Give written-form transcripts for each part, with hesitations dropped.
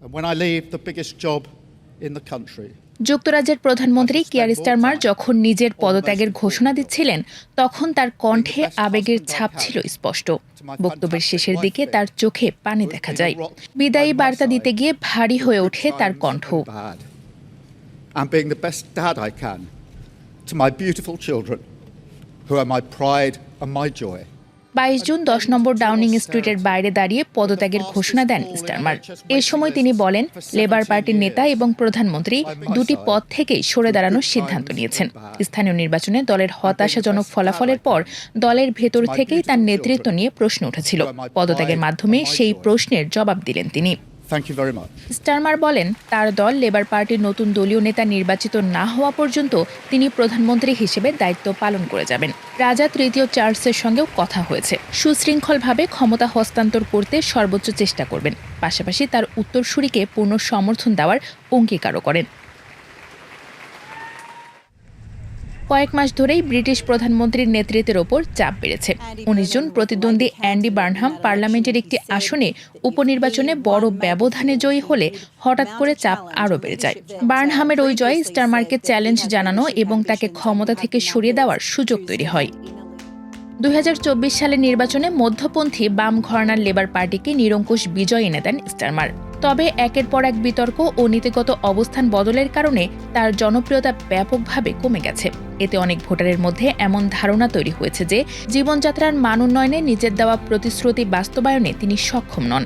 When I leave the biggest job in the country. যুক্তরাজ্যের প্রধানমন্ত্রী Keir Starmer যখন নিজের পদত্যাগের ঘোষণা দিচ্ছিলেন তখন তার কণ্ঠে আবেগের ছাপ ছিল স্পষ্ট। বক্তব্যের শেষের দিকে তার চোখে পানি দেখা যায়। বিদায়ী বার্তা দিতে গিয়ে ভারী হয়ে ওঠে তার কণ্ঠ। And being the best dad I can to my beautiful children who are my pride and my joy. 22 June 10 number Downing স্ট্রিটের বাইরে দাঁড়িয়ে পদত্যাগের ঘোষণা দেন স্টারমার। এ সময় তিনি বলেন, লেবার পার্টির নেতা এবং প্রধানমন্ত্রী দুটি পদ থেকেই সরে দাঁড়ানোর সিদ্ধান্ত নিয়েছেন। স্থানীয় নির্বাচনে দলের হতাশাজনক ফলাফলের পর দলের ভেতর থেকেই তার নেতৃত্ব নিয়ে প্রশ্ন উঠেছিল। পদত্যাগের মাধ্যমে সেই প্রশ্নের জবাব দিলেন তিনি। স্টারমার বলেন, তার দল লেবার পার্টির নতুন দলীয় নেতা নির্বাচিত না হওয়া পর্যন্ত তিনি প্রধানমন্ত্রী হিসেবে দায়িত্ব পালন করে যাবেন। রাজা তৃতীয় চার্লসের সঙ্গেও কথা হয়েছে। সুশৃঙ্খলভাবে ক্ষমতা হস্তান্তর করতে সর্বোচ্চ চেষ্টা করবেন। পাশাপাশি তার উত্তরসূরিকে পূর্ণ সমর্থন দেওয়ার অঙ্গীকারও করেন। কয়েক মাস ধরেই ব্রিটিশ প্রধানমন্ত্রীর নেতৃত্বের ওপর চাপ বেড়েছে। 19 জুন প্রতিদ্বন্দ্বী অ্যান্ডি বার্নহাম পার্লামেন্টের একটি আসনে উপনির্বাচনে বড় ব্যবধানে জয়ী হলে হঠাৎ করে চাপ আরও বেড়ে যায়। বার্নহামের ওই জয়ে স্টারমারকে চ্যালেঞ্জ জানানো এবং তাকে ক্ষমতা থেকে সরিয়ে দেওয়ার সুযোগ তৈরি হয়। 2024 সালের নির্বাচনে মধ্যপন্থী বাম ঘরানার লেবার পার্টিকে নিরঙ্কুশ বিজয় এনে দেন স্টারমার। তবে একের পর এক বিতর্ক ও নীতিগত অবস্থান বদলের কারণে তার জনপ্রিয়তা ব্যাপকভাবে কমে গেছে। এতে অনেক ভোটারের মধ্যে এমন ধারণা তৈরি হয়েছে যে জীবনযাত্রার মান উন্নয়নে নিজের দেওয়া প্রতিশ্রুতি বাস্তবায়নে তিনি সক্ষম নন।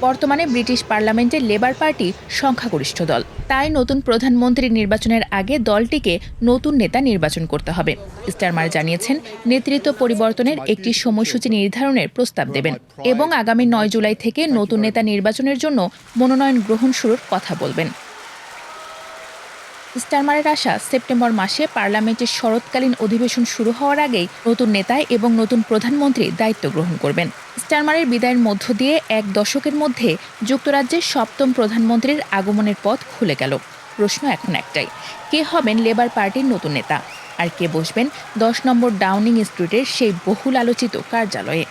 বর্তমানে ব্রিটিশ পার্লামেন্টে লেবার পার্টি সংখ্যাগরিষ্ঠ দল। তাই নতুন প্রধানমন্ত্রী নির্বাচনের আগে দলটিকে নতুন নেতা নির্বাচন করতে হবে। স্টারমার জানিয়েছেন, নেতৃত্ব পরিবর্তনের একটি সময়সূচি নির্ধারণের প্রস্তাব দেবেন এবং আগামী 9 জুলাই থেকে নতুন নেতা নির্বাচনের জন্য মনোনয়ন গ্রহণ শুরুর কথা বলবেন। স্টারমারের আশা, সেপ্টেম্বর মাসে পার্লামেন্টের শরৎকালীন অধিবেশন শুরু হওয়ার আগেই নতুন নেতা এবং নতুন প্রধানমন্ত্রী দায়িত্ব গ্রহণ করবেন। স্টারমারের বিদায়ের মধ্য দিয়ে এক দশকের মধ্যে যুক্তরাজ্যের 7ম প্রধানমন্ত্রীর আগমনের পথ খুলে গেল। প্রশ্ন এখন একটাই, কে হবেন লেবার পার্টির নতুন নেতা আর কে বসবেন 10 নম্বর ডাউনিং স্ট্রিটের সেই বহুল আলোচিত কার্যালয়ে?